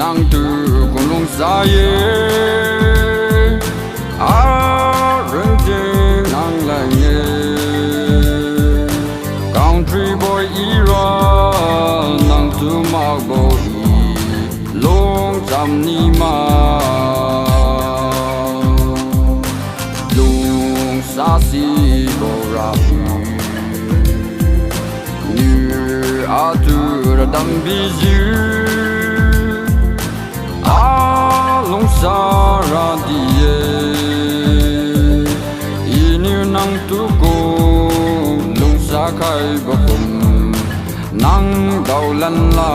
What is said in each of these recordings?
nang tu cùng lung xa ye rừng chim nang lại nghe country boy era nang tu mau boy long cham ni ma lung xa si bo ra như a tu ra dang bi ju long xa ra die inu nang tu ko long xa khai bo kum nang dau lan la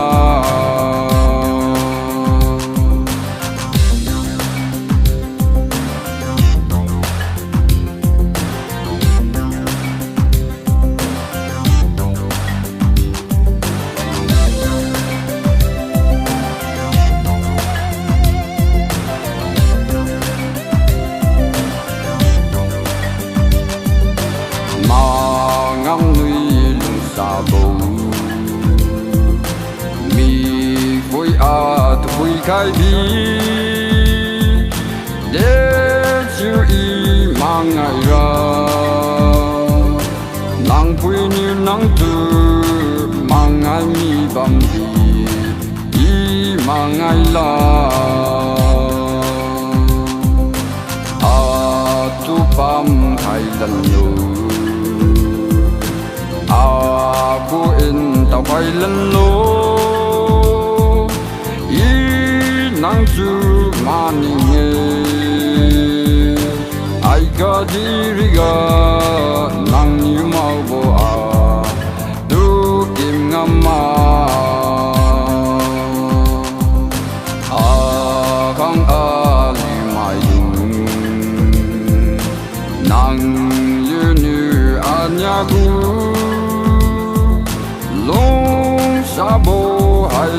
ngắm núi lùng xa bầu mi vui tu vui khai bi để chiều y mang ngày ra nắng vui như nắng từ mang ngày mi bầm đi y mang ngày la tu pam hai lần lù cô in tàu bay lên lô y nắng chu mà nghe ai có đi riga nắng như mau bo tu kim ngâm mà không li mai dung nắng như nhà gu long sa bo hai